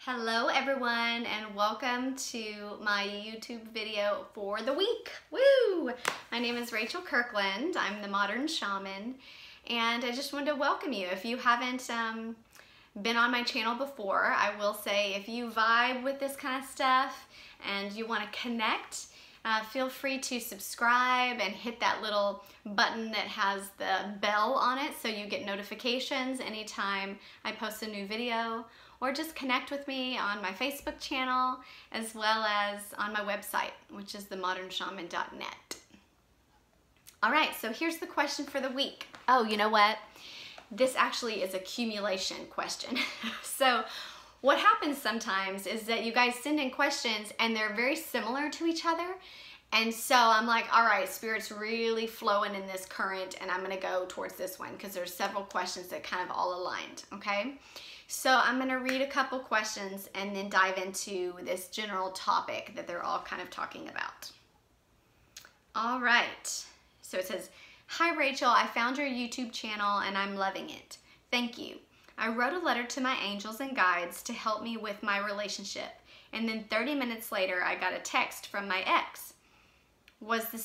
Hello everyone and welcome to my YouTube video for the week. Woo! My name is Rachel Kirkland. I'm the Modern Shaman and I just wanted to welcome you. If you haven't been on my channel before, I will say if you vibe with this kind of stuff and you want to connect, feel free to subscribe and hit that little button that has the bell on it so you get notifications anytime I post a new video, or just connect with me on my Facebook channel as well as on my website, which is themodernshaman.net. All right, so here's the question for the week. Oh, you know what? This actually is a accumulation question. So what happens sometimes is that you guys send in questions and they're very similar to each other. And so I'm like, all right, Spirit's really flowing in this current and I'm gonna go towards this one because there's several questions that kind of all aligned, okay? So I'm gonna read a couple questions and then dive into this general topic that they're all kind of talking about. All right, so it says, "Hi Rachel, I found your YouTube channel and I'm loving it. Thank you. I wrote a letter to my angels and guides to help me with my relationship, and then 30 minutes later I got a text from my ex. Was this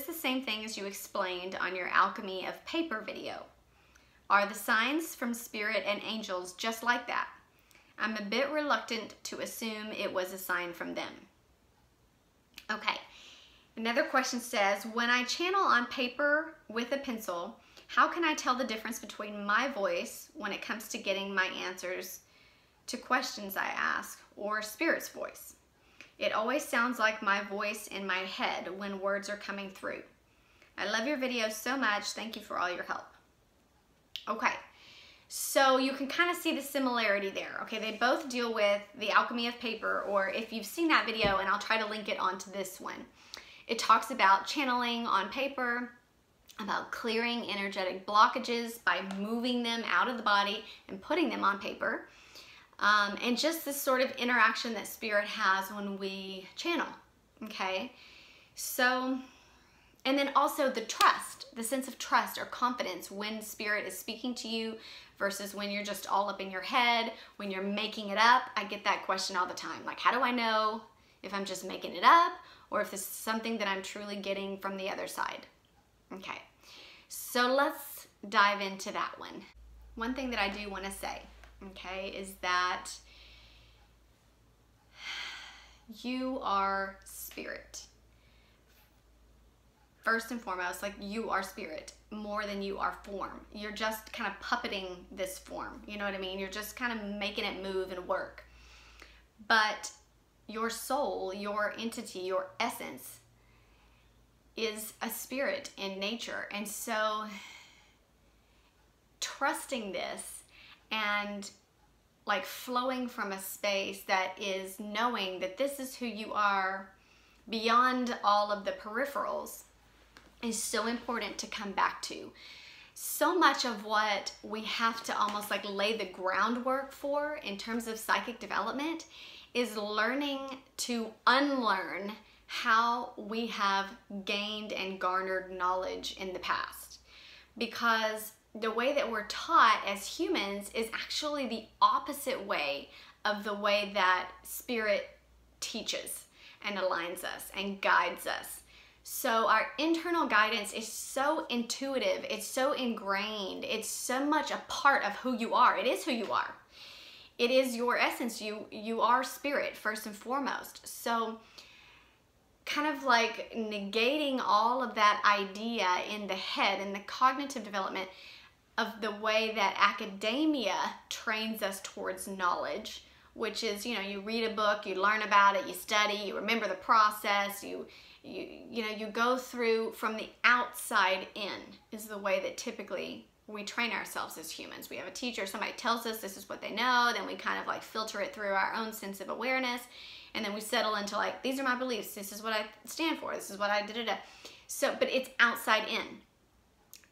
the same thing as you explained on your Alchemy of Paper video? Are the signs from Spirit and angels just like that? I'm a bit reluctant to assume it was a sign from them." Okay, another question says, "When I channel on paper with a pencil, how can I tell the difference between my voice when it comes to getting my answers to questions I ask or Spirit's voice? It always sounds like my voice in my head when words are coming through. I love your videos so much. Thank you for all your help." Okay, so you can kind of see the similarity there. Okay, they both deal with the Alchemy of Paper, or if you've seen that video, and I'll try to link it onto this one, it talks about channeling on paper, about clearing energetic blockages by moving them out of the body and putting them on paper, and just this sort of interaction that Spirit has when we channel, okay? So, and then also the trust, the sense of trust or confidence when Spirit is speaking to you versus when you're just all up in your head, when you're making it up. I get that question all the time. Like, how do I know if I'm just making it up or if this is something that I'm truly getting from the other side? Okay, so let's dive into that one. One thing that I do want to say, okay, is that you are Spirit. First and foremost, like, you are Spirit more than you are form. You're just kind of puppeting this form, you know what I mean? You're just kind of making it move and work. But your soul, your entity, your essence is a spirit in nature. And so trusting this and like flowing from a space that is knowing that this is who you are beyond all of the peripherals is so important to come back to. So much of what we have to almost like lay the groundwork for in terms of psychic development is learning to unlearn how we have gained and garnered knowledge in the past. Because the way that we're taught as humans is actually the opposite way of the way that Spirit teaches and aligns us and guides us. So our internal guidance is so intuitive, it's so ingrained, it's so much a part of who you are. It is who you are. It is your essence. You are Spirit first and foremost. So kind of like negating all of that idea in the head and the cognitive development of the way that academia trains us towards knowledge, which is, you know, you read a book, you learn about it, you study, you remember the process, you go through from the outside in is the way that typically we train ourselves as humans. We have a teacher, somebody tells us this is what they know, then we kind of like filter it through our own sense of awareness, and then we settle into like, these are my beliefs, this is what I stand for, this is what I did. So, but it's outside in.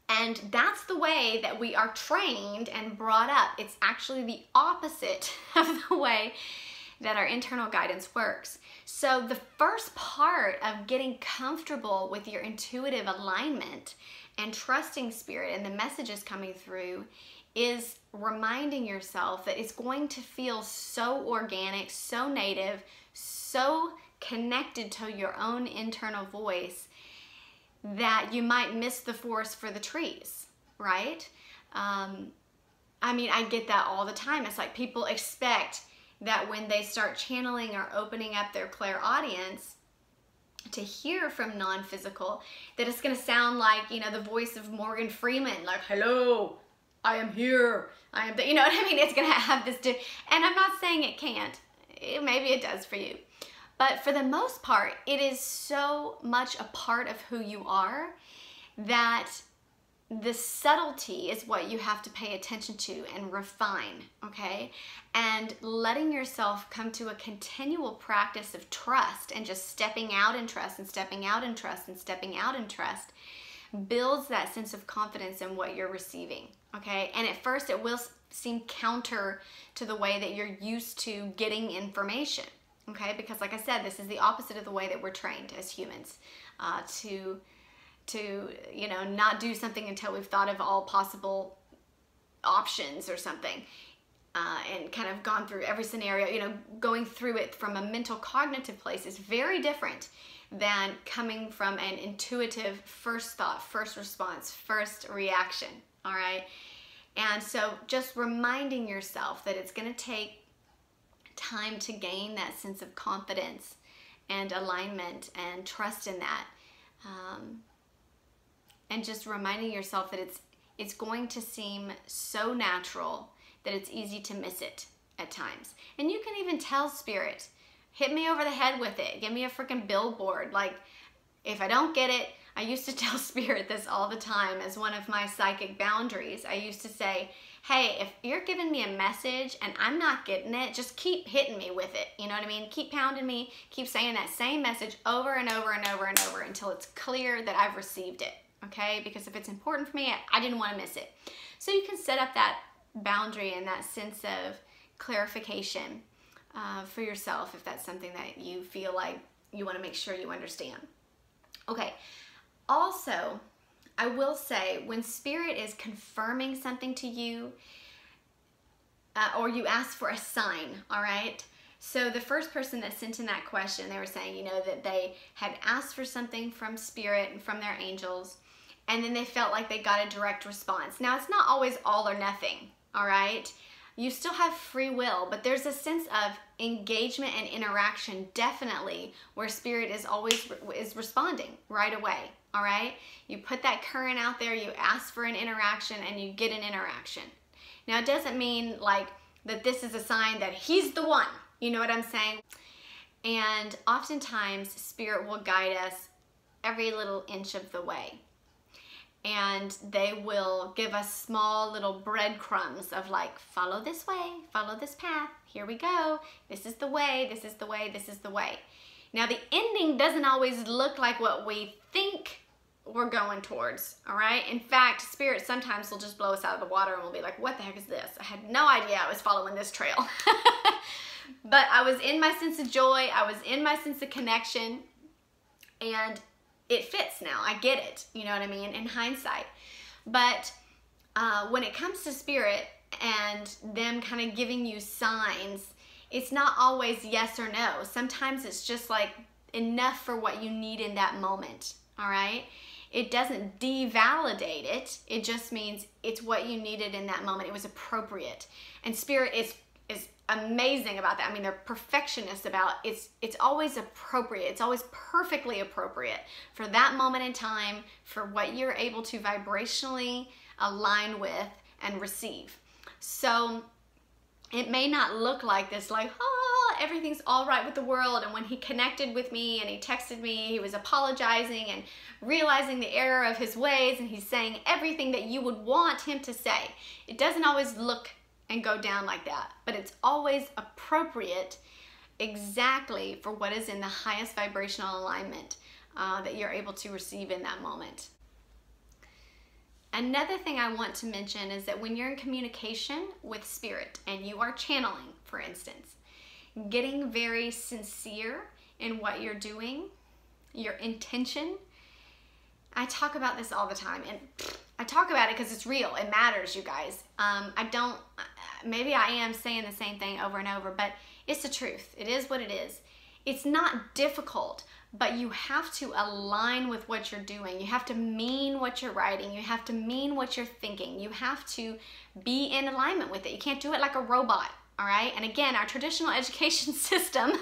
And that's the way that we are trained and brought up. It's actually the opposite of the way that our internal guidance works. So the first part of getting comfortable with your intuitive alignment and trusting Spirit and the messages coming through is reminding yourself that it's going to feel so organic, so native, so connected to your own internal voice that you might miss the forest for the trees, right? I mean, I get that all the time. It's like people expect that when they start channeling or opening up their clairaudience to hear from non-physical, that it's going to sound like, you know, the voice of Morgan Freeman, like, hello, I am here, I am, you know what I mean? It's going to have this, and I'm not saying it can't. Maybe it does for you. But for the most part, it is so much a part of who you are that the subtlety is what you have to pay attention to and refine, okay? And letting yourself come to a continual practice of trust and just stepping out in trust and stepping out in trust and stepping out in trust builds that sense of confidence in what you're receiving, okay? And at first it will seem counter to the way that you're used to getting information, okay? Because like I said, this is the opposite of the way that we're trained as humans to you know, not do something until we've thought of all possible options or something, and kind of gone through every scenario. You know, going through it from a mental cognitive place is very different than coming from an intuitive first thought, first response, first reaction, all right? And so just reminding yourself that it's going to take time to gain that sense of confidence and alignment and trust in that. And just reminding yourself that it's going to seem so natural that it's easy to miss it at times. And you can even tell Spirit, hit me over the head with it. Give me a freaking billboard. Like, if I don't get it, I used to tell Spirit this all the time as one of my psychic boundaries. I used to say, hey, if you're giving me a message and I'm not getting it, just keep hitting me with it. You know what I mean? Keep pounding me, keep saying that same message over and over and over and over until it's clear that I've received it. Okay, because if it's important for me, I didn't want to miss it. So you can set up that boundary and that sense of clarification for yourself if that's something that you feel like you want to make sure you understand. Okay, also, I will say when Spirit is confirming something to you, or you ask for a sign, all right? So the first person that sent in that question, they were saying, you know, that they had asked for something from Spirit and from their angels, and then they felt like they got a direct response. Now, it's not always all or nothing, all right? You still have free will, but there's a sense of engagement and interaction, definitely, where Spirit is always responding right away, all right? You put that current out there, you ask for an interaction, and you get an interaction. Now, it doesn't mean like that this is a sign that he's the one, you know what I'm saying? And oftentimes, Spirit will guide us every little inch of the way. And they will give us small little breadcrumbs of like, follow this way, follow this path, here we go, this is the way, this is the way, this is the way. Now the ending doesn't always look like what we think we're going towards, all right? In fact, Spirit sometimes will just blow us out of the water and we'll be like, what the heck is this? I had no idea I was following this trail. But I was in my sense of joy, I was in my sense of connection, and it fits now. I get it, you know what I mean, in hindsight. But when it comes to Spirit and them kind of giving you signs, it's not always yes or no. Sometimes it's just like enough for what you need in that moment, all right? It doesn't devalidate it. It just means it's what you needed in that moment. It was appropriate. And Spirit is amazing about that. I mean, they're perfectionists about it's always appropriate. It's always perfectly appropriate for that moment in time, for what you're able to vibrationally align with and receive. So it may not look like this, like, oh, everything's all right with the world. And when he connected with me and he texted me, he was apologizing and realizing the error of his ways, and he's saying everything that you would want him to say. It doesn't always look and go down like that, but it's always appropriate exactly for what is in the highest vibrational alignment that you're able to receive in that moment. Another thing I want to mention is that when you're in communication with Spirit and you are channeling, for instance, getting very sincere in what you're doing, your intention, I talk about this all the time, and I talk about it because it's real. It matters, you guys. Maybe I am saying the same thing over and over, but it's the truth. It is what it is. It's not difficult, but you have to align with what you're doing. You have to mean what you're writing. You have to mean what you're thinking. You have to be in alignment with it. You can't do it like a robot, all right? And again, our traditional education system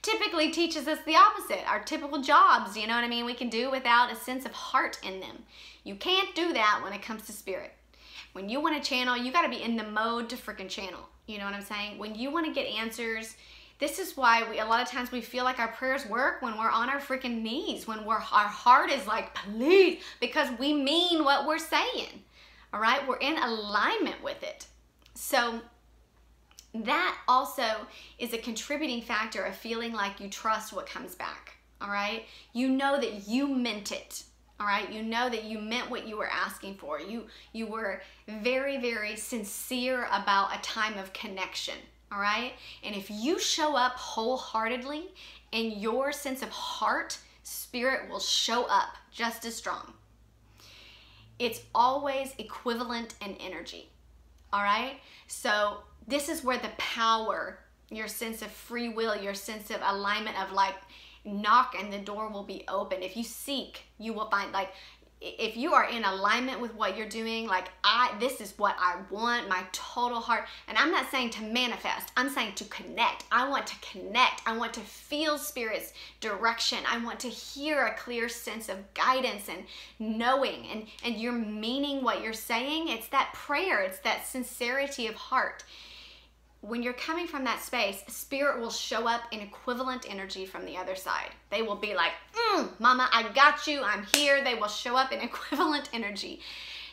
typically teaches us the opposite. Our typical jobs, you know what I mean, we can do without a sense of heart in them. You can't do that when it comes to spirit. When you want to channel, you got to be in the mode to freaking channel. You know what I'm saying? When you want to get answers, this is why a lot of times we feel like our prayers work when we're on our freaking knees, when our heart is like, please, because we mean what we're saying. All right? We're in alignment with it. So that also is a contributing factor of feeling like you trust what comes back, all right? You know that you meant it, all right? You know that you meant what you were asking for. You were very, very sincere about a time of connection, all right? And if you show up wholeheartedly in your sense of heart, spirit will show up just as strong. It's always equivalent in energy, all right? So this is where the power, your sense of free will, your sense of alignment of like, knock and the door will be open. If you seek, you will find. Like, if you are in alignment with what you're doing, like, this is what I want, my total heart. And I'm not saying to manifest, I'm saying to connect. I want to connect. I want to feel Spirit's direction. I want to hear a clear sense of guidance and knowing, and you're meaning what you're saying. It's that prayer. It's that sincerity of heart. When you're coming from that space, Spirit will show up in equivalent energy from the other side. They will be like, Mama, I got you, I'm here. They will show up in equivalent energy.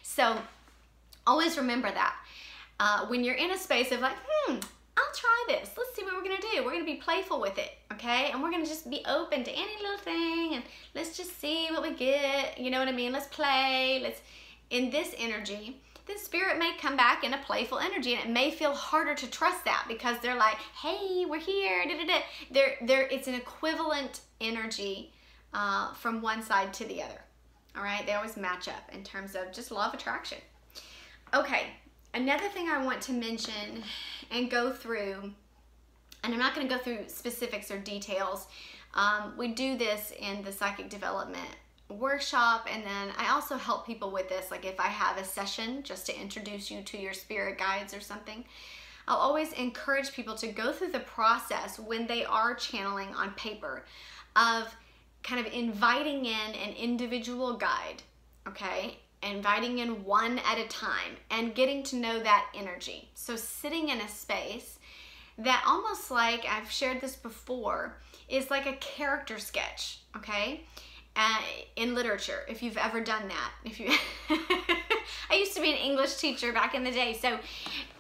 So always remember that. When you're in a space of like, I'll try this. Let's see what we're gonna do. We're gonna be playful with it, okay? And we're gonna just be open to any little thing, and let's just see what we get. You know what I mean? Let's play. In this energy, the Spirit may come back in a playful energy, and it may feel harder to trust that because they're like, hey, we're here, it's an equivalent energy from one side to the other, all right? They always match up in terms of just law of attraction. Okay, another thing I want to mention and go through, and I'm not going to go through specifics or details. We do this in the psychic development workshop, and then I also help people with this, like if I have a session just to introduce you to your spirit guides or something. I'll always encourage people to go through the process when they are channeling on paper of kind of inviting in an individual guide, okay? Inviting in one at a time and getting to know that energy. So sitting in a space that, almost like I've shared this before, is like a character sketch, okay? In literature, if you've ever done that. I used to be an English teacher back in the day, so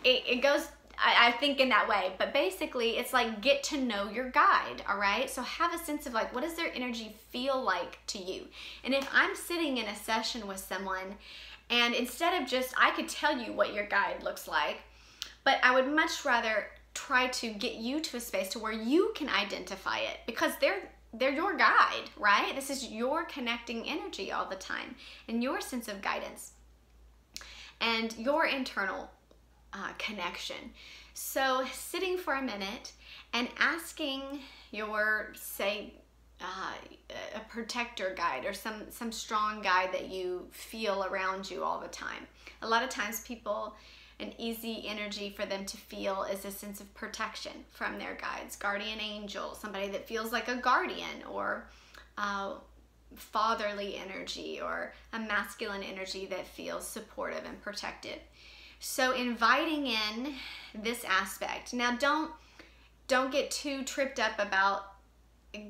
it goes, I think, in that way. But basically, it's like, get to know your guide, all right? So have a sense of like, what does their energy feel like to you? And if I'm sitting in a session with someone, and instead of just, I could tell you what your guide looks like, but I would much rather try to get you to a space to where you can identify it, because they're your guide, right? This is your connecting energy all the time, and your sense of guidance and your internal connection. So sitting for a minute and asking your, say, a protector guide or some strong guide that you feel around you all the time. A lot of times people, an easy energy for them to feel is a sense of protection from their guides, guardian angel, somebody that feels like a guardian, or fatherly energy, or a masculine energy that feels supportive and protective. So inviting in this aspect. Now don't get too tripped up about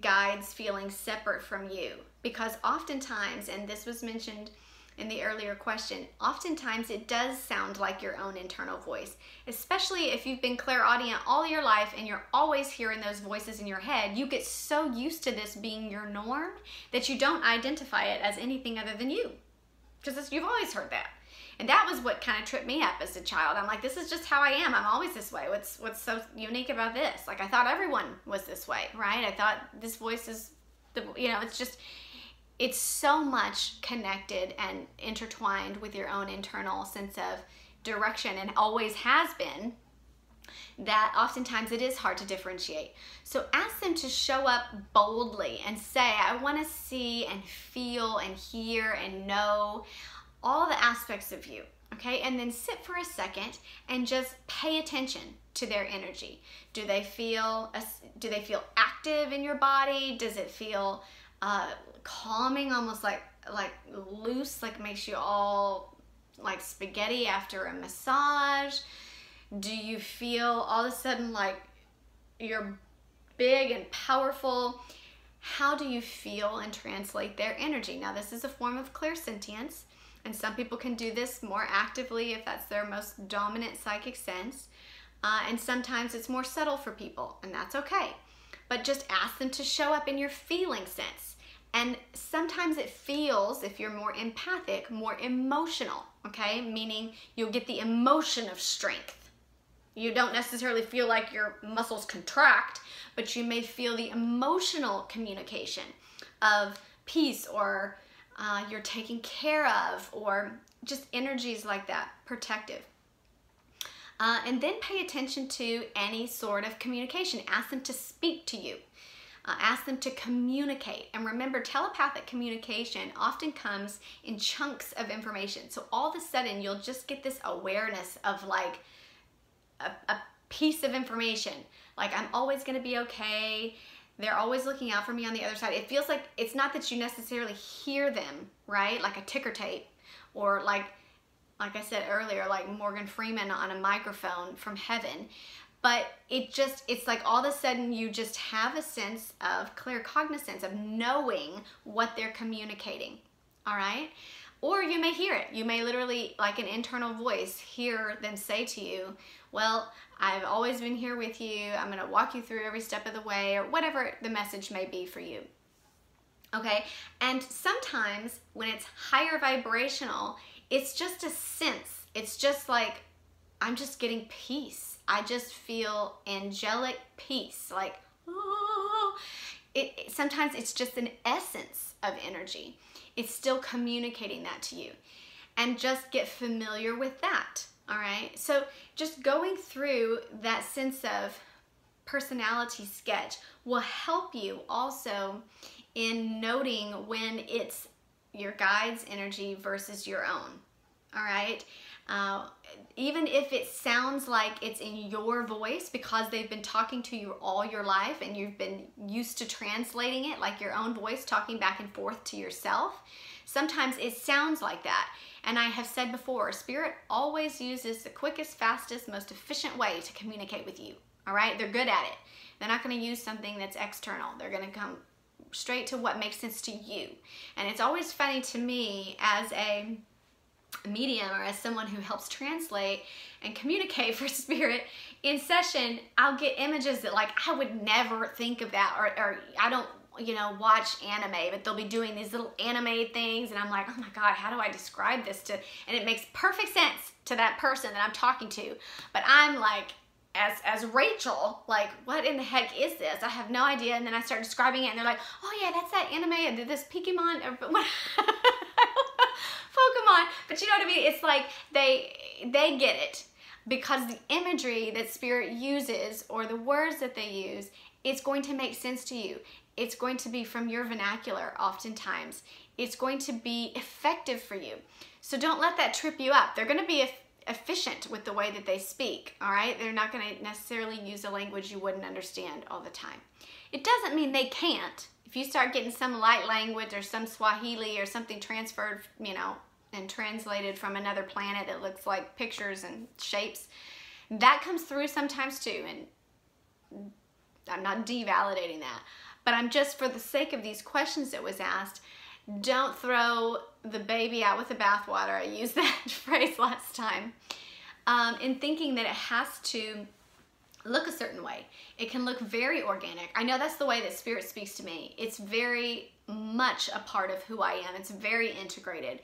guides feeling separate from you, because oftentimes, and this was mentioned in the earlier question, oftentimes it does sound like your own internal voice, especially if you've been clairaudient all your life and you're always hearing those voices in your head. You get so used to this being your norm that you don't identify it as anything other than you, because you've always heard that. And that was what kind of tripped me up as a child. I'm like, this is just how I am. I'm always this way. What's so unique about this? Like, I thought everyone was this way, right? I thought this voice is, it's just, it's so much connected and intertwined with your own internal sense of direction, and always has been, that oftentimes it is hard to differentiate. So ask them to show up boldly and say, I want to see and feel and hear and know all the aspects of you, okay? And then sit for a second and just pay attention to their energy. Do they feel active in your body? Does it feel calming, almost like loose, like makes you all like spaghetti after a massage? Do you feel all of a sudden like you're big and powerful? How do you feel and translate their energy? Now, this is a form of clairsentience, and some people can do this more actively if that's their most dominant psychic sense. And sometimes it's more subtle for people, and that's okay. But just ask them to show up in your feeling sense. And sometimes it feels, if you're more empathic, more emotional, okay? Meaning you'll get the emotion of strength. You don't necessarily feel like your muscles contract, but you may feel the emotional communication of peace, or you're taken care of, or just energies like that, protective. And then pay attention to any sort of communication. Ask them to speak to you. Ask them to communicate. And remember, telepathic communication often comes in chunks of information. So all of a sudden, you'll just get this awareness of like a piece of information. Like, I'm always going to be okay. They're always looking out for me on the other side. It feels like it's not that you necessarily hear them, right? Like a ticker tape, or like I said earlier, like Morgan Freeman on a microphone from heaven. But it's like all of a sudden you just have a sense of claircognizance, of knowing what they're communicating, all right? Or you may hear it. You may literally, like an internal voice, hear them say to you, well, I've always been here with you. I'm going to walk you through every step of the way, or whatever the message may be for you. Okay? And sometimes when it's higher vibrational, it's just a sense. It's just like, I'm just getting peace. I just feel angelic peace. Like, oh. Sometimes it's just an essence of energy. It's still communicating that to you. And just get familiar with that, all right? So just going through that sense of personality sketch will help you also in noting when it's your guide's energy versus your own, all right? Even if it sounds like it's in your voice because they've been talking to you all your life and you've been used to translating it like your own voice, talking back and forth to yourself, sometimes it sounds like that. And I have said before, Spirit always uses the quickest, fastest, most efficient way to communicate with you, all right? They're good at it. They're not going to use something that's external. They're going to come straight to what makes sense to you. And it's always funny to me as a medium, or as someone who helps translate and communicate for Spirit in session, I'll get images that like I would never think of that, or I don't, you know, watch anime, but they'll be doing these little anime things, and I'm like, oh my God, how do I describe this to, and it makes perfect sense to that person that I'm talking to, but I'm like, as Rachel, like, what in the heck is this? I have no idea. And then I start describing it, and they're like, oh yeah, that's that anime, this Pokemon, Pokemon. But you know what I mean? It's like they get it, because the imagery that Spirit uses, or the words that they use, it's going to make sense to you. It's going to be from your vernacular oftentimes. It's going to be effective for you. So don't let that trip you up. They're going to be efficient with the way that they speak, all right? They're not going to necessarily use a language you wouldn't understand all the time. It doesn't mean they can't. If you start getting some light language or some Swahili or something transferred, you know, and translated from another planet that looks like pictures and shapes, that comes through sometimes too, and I'm not devalidating that. But I'm just, for the sake of these questions that was asked, don't throw the baby out with the bathwater. I used that phrase last time. In thinking that it has to look a certain way. It can look very organic. I know that's the way that Spirit speaks to me. It's very much a part of who I am. It's very integrated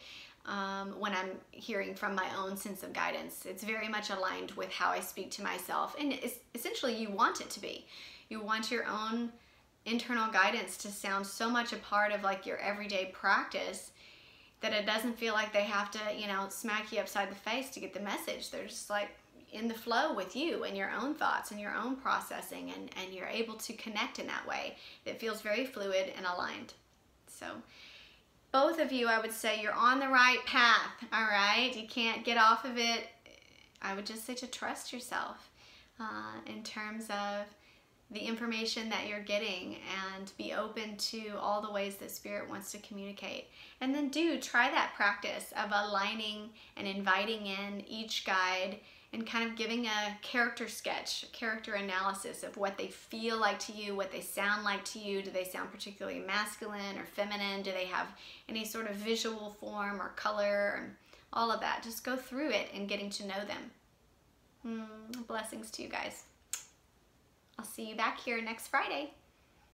when I'm hearing from my own sense of guidance. It's very much aligned with how I speak to myself. And it's, essentially, you want it to be. You want your own internal guidance to sound so much a part of like your everyday practice that it doesn't feel like they have to, you know, smack you upside the face to get the message. They're just like in the flow with you and your own thoughts and your own processing, and you're able to connect in that way that feels very fluid and aligned. So both of you, I would say you're on the right path, all right? You can't get off of it. I would just say to trust yourself in terms of the information that you're getting, and be open to all the ways that Spirit wants to communicate. And then try that practice of aligning and inviting in each guide and kind of giving a character sketch, a character analysis of what they feel like to you, what they sound like to you. Do they sound particularly masculine or feminine? Do they have any sort of visual form or color? And all of that. Just go through it and getting to know them. Blessings to you guys. I'll see you back here next Friday.